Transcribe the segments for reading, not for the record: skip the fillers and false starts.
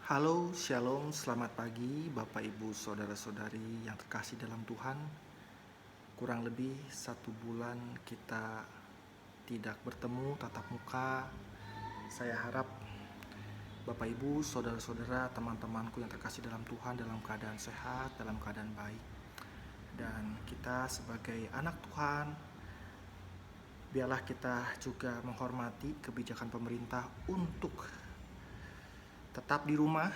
Halo, shalom, selamat pagi Bapak Ibu Saudara-saudari yang terkasih dalam Tuhan. Kurang lebih 1 bulan kita tidak bertemu tatap muka. Saya harap Bapak Ibu, Saudara-saudara, teman-temanku yang terkasih dalam Tuhan dalam keadaan sehat, dalam keadaan baik. Dan kita sebagai anak Tuhan, biarlah kita juga menghormati kebijakan pemerintah untuk tetap di rumah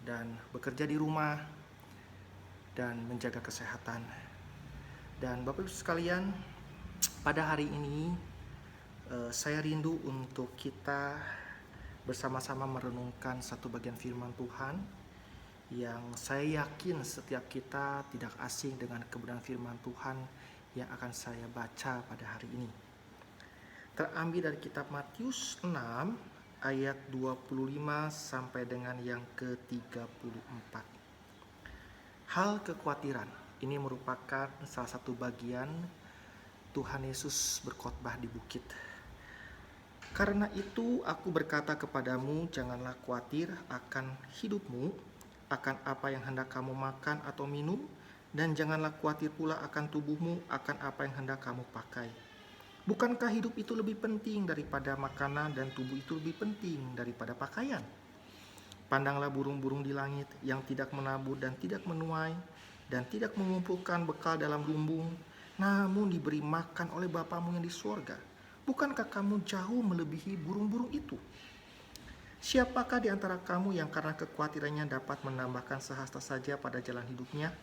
dan bekerja di rumah dan menjaga kesehatan. Dan Bapak Ibu sekalian, pada hari ini saya rindu untuk kita bersama-sama merenungkan satu bagian firman Tuhan yang saya yakin setiap kita tidak asing dengan kebenaran firman Tuhan yang akan saya baca pada hari ini. Terambil dari kitab Matius 6 ayat 25 sampai dengan yang ke-34. Hal kekhawatiran ini merupakan salah satu bagian Tuhan Yesus berkhotbah di bukit. Karena itu aku berkata kepadamu, janganlah khawatir akan hidupmu, akan apa yang hendak kamu makan atau minum, dan janganlah khawatir pula akan tubuhmu, akan apa yang hendak kamu pakai. Bukankah hidup itu lebih penting daripada makanan dan tubuh itu lebih penting daripada pakaian? Pandanglah burung-burung di langit yang tidak menabur dan tidak menuai dan tidak mengumpulkan bekal dalam lumbung, namun diberi makan oleh Bapamu yang di surga. Bukankah kamu jauh melebihi burung-burung itu? Siapakah di antara kamu yang karena kekhawatirannya dapat menambahkan sehasta saja pada jalan hidupnya?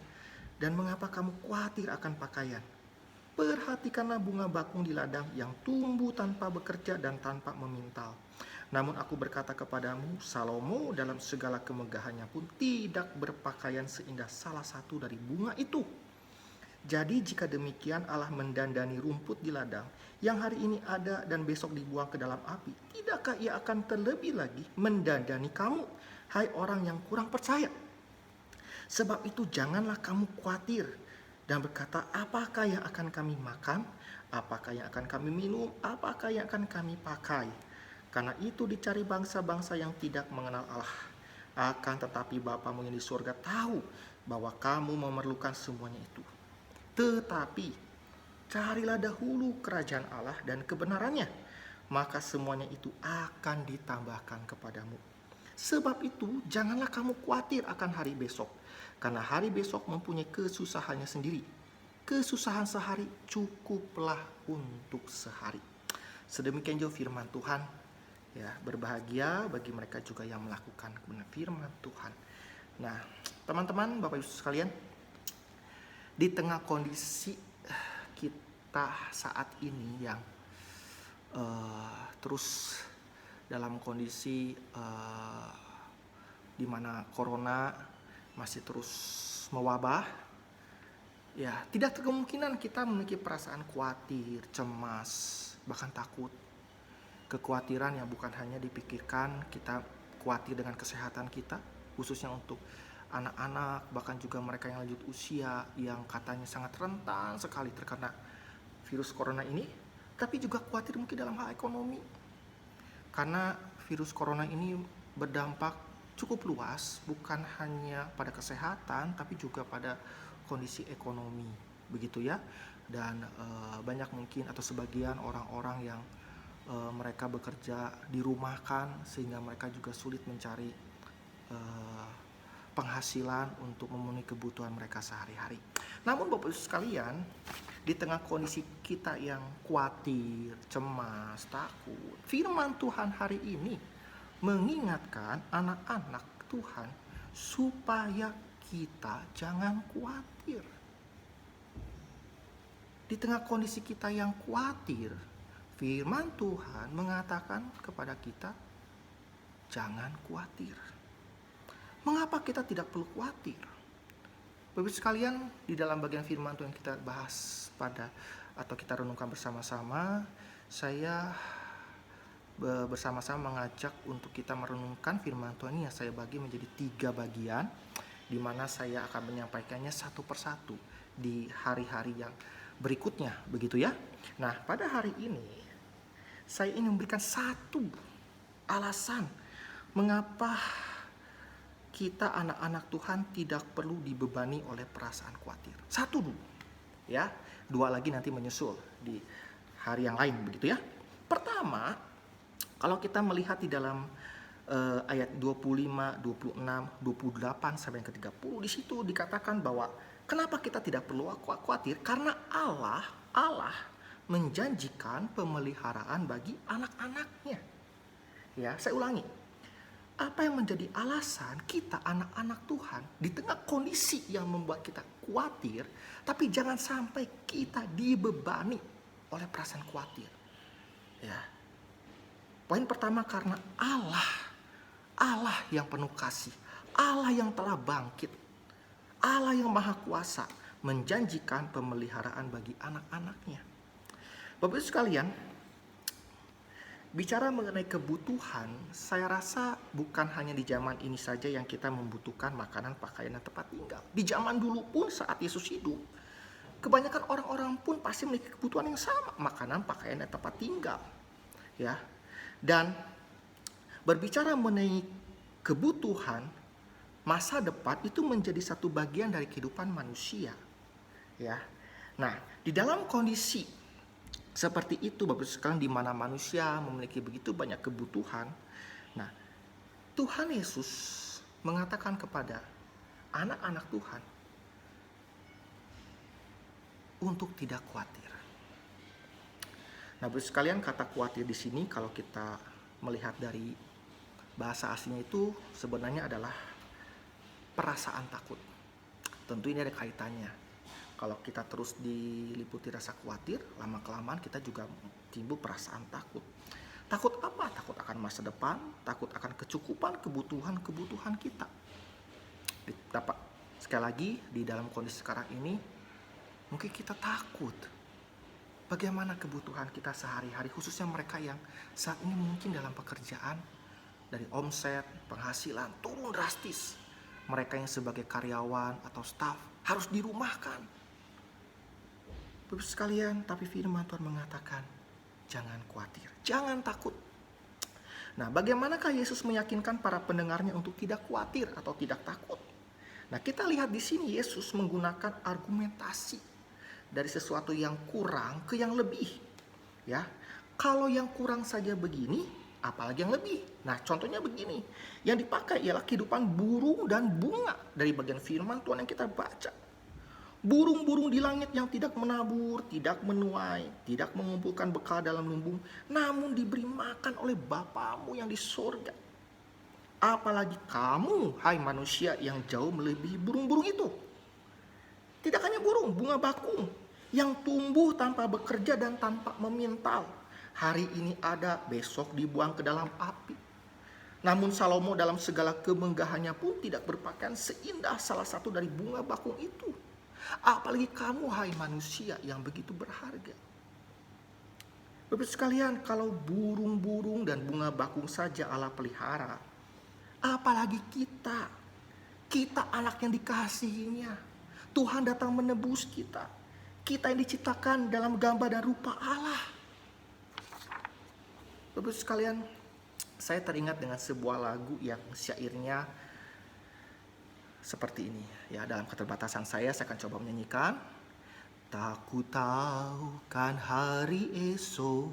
Dan mengapa kamu khawatir akan pakaian? Perhatikanlah bunga bakung di ladang yang tumbuh tanpa bekerja dan tanpa memintal. Namun aku berkata kepadamu, Salomo dalam segala kemegahannya pun tidak berpakaian seindah salah satu dari bunga itu. Jadi jika demikian Allah mendandani rumput di ladang yang hari ini ada dan besok dibuang ke dalam api, tidakkah ia akan terlebih lagi mendandani kamu, hai orang yang kurang percaya? Sebab itu janganlah kamu khawatir dan berkata, apakah yang akan kami makan, apakah yang akan kami minum, apakah yang akan kami pakai. Karena itu dicari bangsa-bangsa yang tidak mengenal Allah. Akan tetapi Bapamu yang di surga tahu bahwa kamu memerlukan semuanya itu. Tetapi carilah dahulu kerajaan Allah dan kebenarannya, maka semuanya itu akan ditambahkan kepadamu. Sebab itu janganlah kamu khawatir akan hari besok, karena hari besok mempunyai kesusahannya sendiri. Kesusahan sehari cukuplah untuk sehari. Sedemikian juga firman Tuhan. Ya, berbahagia bagi mereka juga yang melakukan kebenaran firman Tuhan. Nah, teman-teman, Bapak Ibu sekalian, di tengah kondisi kita saat ini yang terus dalam kondisi di mana corona masih terus mewabah, ya tidak kemungkinan kita memiliki perasaan khawatir, cemas, bahkan takut. Kekhawatiran yang bukan hanya dipikirkan, kita khawatir dengan kesehatan kita, khususnya untuk anak-anak, bahkan juga mereka yang lanjut usia yang katanya sangat rentan sekali terkena virus corona ini, tapi juga khawatir mungkin dalam hal ekonomi. Karena virus corona ini berdampak cukup luas, bukan hanya pada kesehatan, tapi juga pada kondisi ekonomi, begitu ya. Dan banyak mungkin atau sebagian orang-orang yang mereka bekerja dirumahkan sehingga mereka juga sulit mencari penghasilan untuk memenuhi kebutuhan mereka sehari-hari. Namun Bapak Ibu sekalian, di tengah kondisi kita yang khawatir, cemas, takut, firman Tuhan hari ini mengingatkan anak-anak Tuhan supaya kita jangan khawatir. Di tengah kondisi kita yang khawatir, firman Tuhan mengatakan kepada kita, jangan khawatir. Mengapa kita tidak perlu khawatir? Bapak sekalian, di dalam bagian firman Tuhan yang kita bahas atau kita renungkan bersama-sama, saya bersama-sama mengajak untuk kita merenungkan firman Tuhan yang saya bagi menjadi 3 bagian, di mana saya akan menyampaikannya satu persatu di hari-hari yang berikutnya, begitu ya. Nah, pada hari ini saya ingin memberikan satu alasan mengapa kita anak-anak Tuhan tidak perlu dibebani oleh perasaan khawatir. Satu dulu, ya. Dua lagi nanti menyusul di hari yang lain, begitu ya. Pertama, kalau kita melihat di dalam ayat 25, 26, 28 sampai yang ke-30, di situ dikatakan bahwa kenapa kita tidak perlu khawatir? Karena Allah menjanjikan pemeliharaan bagi anak-anaknya. Ya, saya ulangi. Apa yang menjadi alasan kita anak-anak Tuhan di tengah kondisi yang membuat kita khawatir, tapi jangan sampai kita dibebani oleh perasaan khawatir. Ya. Poin pertama, karena Allah yang penuh kasih, Allah yang telah bangkit, Allah yang maha kuasa menjanjikan pemeliharaan bagi anak-anaknya. Bapak Ibu sekalian, bicara mengenai kebutuhan, saya rasa bukan hanya di zaman ini saja yang kita membutuhkan makanan, pakaian, dan tempat tinggal. Di zaman dulu pun saat Yesus hidup, kebanyakan orang-orang pun pasti memiliki kebutuhan yang sama, makanan, pakaian, dan tempat tinggal. Ya. Dan berbicara mengenai kebutuhan, masa depan itu menjadi satu bagian dari kehidupan manusia. Ya. Nah, di dalam kondisi seperti itu, Bapak Ibu sekalian, di mana manusia memiliki begitu banyak kebutuhan. Nah, Tuhan Yesus mengatakan kepada anak-anak Tuhan untuk tidak khawatir. Nah, Bapak Ibu sekalian, kata khawatir di sini kalau kita melihat dari bahasa aslinya itu sebenarnya adalah perasaan takut. Tentu ini ada kaitannya. Kalau kita terus diliputi rasa khawatir, lama-kelamaan kita juga timbul perasaan takut. Takut apa? Takut akan masa depan, takut akan kecukupan kebutuhan kita. Dapat sekali lagi di dalam kondisi sekarang ini, mungkin kita takut. Bagaimana kebutuhan kita sehari-hari, khususnya mereka yang saat ini mungkin dalam pekerjaan, dari omset, penghasilan turun drastis. Mereka yang sebagai karyawan atau staf harus dirumahkan. Bapak sekalian, tapi firman Tuhan mengatakan, jangan khawatir, jangan takut. Nah, bagaimanakah Yesus meyakinkan para pendengarnya untuk tidak khawatir atau tidak takut? Nah, kita lihat di sini Yesus menggunakan argumentasi dari sesuatu yang kurang ke yang lebih. Ya, kalau yang kurang saja begini, apalagi yang lebih. Nah, contohnya begini. Yang dipakai ialah kehidupan burung dan bunga dari bagian firman Tuhan yang kita baca. Burung-burung di langit yang tidak menabur, tidak menuai, tidak mengumpulkan bekal dalam lumbung, namun diberi makan oleh Bapamu yang di sorga. Apalagi kamu, hai manusia, yang jauh melebihi burung-burung itu. Tidak hanya burung, bunga bakung yang tumbuh tanpa bekerja dan tanpa memintal. Hari ini ada, besok dibuang ke dalam api. Namun Salomo dalam segala kemegahannya pun tidak berpakaian seindah salah satu dari bunga bakung itu. Apalagi kamu, hai manusia, yang begitu berharga. Bapak sekalian, kalau burung-burung dan bunga bakung saja Allah pelihara, apalagi kita anak yang dikasihinya. Tuhan datang menebus kita. Kita yang diciptakan dalam gambar dan rupa Allah. Bapak sekalian, saya teringat dengan sebuah lagu yang syairnya seperti ini. Ya, dalam keterbatasan saya akan coba menyanyikan. Tak ku tahu kan hari esok,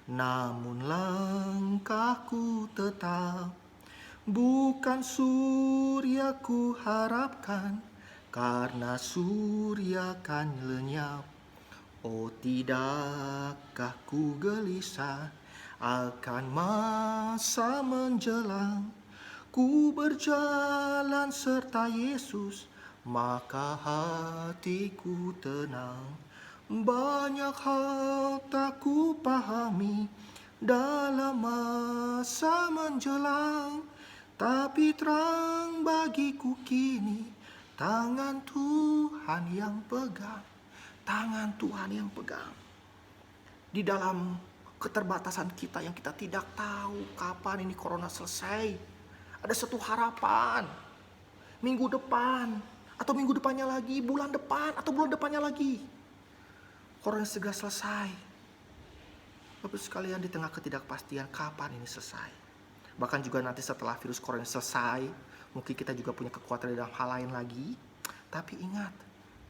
namun langkahku tetap. Bukan surya ku harapkan, karena surya kan lenyap. Oh, tidakkah ku gelisah akan masa menjelang. Ku berjalan serta Yesus, maka hatiku tenang. Banyak hal tak ku pahami dalam masa menjelang, tapi terang bagiku kini tangan Tuhan yang pegang. Tangan Tuhan yang pegang. Di dalam keterbatasan kita yang kita tidak tahu kapan ini corona selesai, ada satu harapan. Minggu depan, atau minggu depannya lagi, bulan depan, atau bulan depannya lagi, corona segera selesai. Bapak sekalian, di tengah ketidakpastian kapan ini selesai, Bahkan juga nanti setelah virus corona selesai, mungkin kita juga punya kekuatan dalam hal lain lagi. Tapi ingat,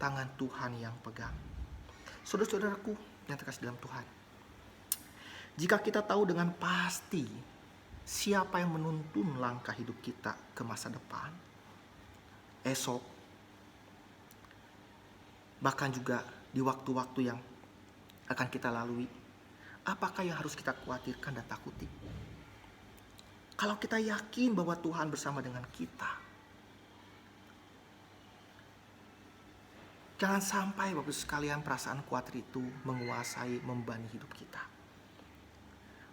tangan Tuhan yang pegang. Saudara-saudaraku yang terkasih dalam Tuhan, jika kita tahu dengan pasti siapa yang menuntun langkah hidup kita ke masa depan, esok, bahkan juga di waktu-waktu yang akan kita lalui, apakah yang harus kita khawatirkan dan takuti? Kalau kita yakin bahwa Tuhan bersama dengan kita, jangan sampai Bapak sekalian perasaan khawatir itu menguasai, membebani hidup kita.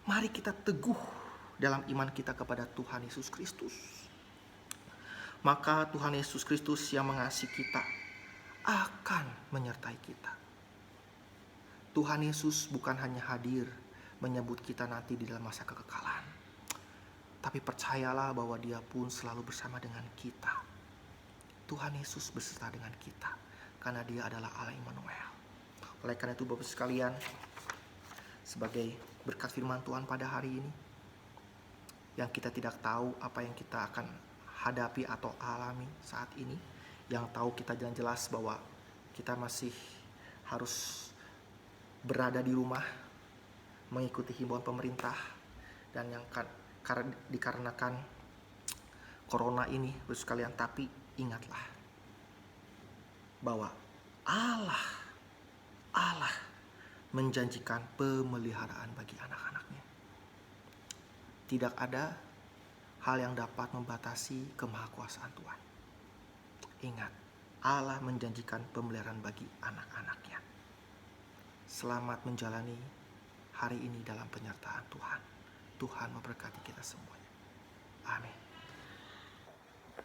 Mari kita teguh dalam iman kita kepada Tuhan Yesus Kristus. Maka Tuhan Yesus Kristus yang mengasihi kita akan menyertai kita. Tuhan Yesus bukan hanya hadir menyebut kita nanti di dalam masa kekekalan, tapi percayalah bahwa Dia pun selalu bersama dengan kita. Tuhan Yesus beserta dengan kita, karena Dia adalah Allah Immanuel. Oleh karena itu Bapak sekalian, sebagai berkat firman Tuhan pada hari ini, yang kita tidak tahu apa yang kita akan hadapi atau alami saat ini, yang tahu kita jelas bahwa kita masih harus berada di rumah, mengikuti himbauan pemerintah, dan yang dikarenakan corona ini Bapak sekalian. Tapi ingatlah bahwa Allah menjanjikan pemeliharaan bagi anak-anaknya. Tidak ada hal yang dapat membatasi kemahakuasaan Tuhan. Ingat, Allah menjanjikan pemeliharaan bagi anak-anaknya. Selamat menjalani hari ini dalam penyertaan Tuhan. Tuhan memberkati kita semua.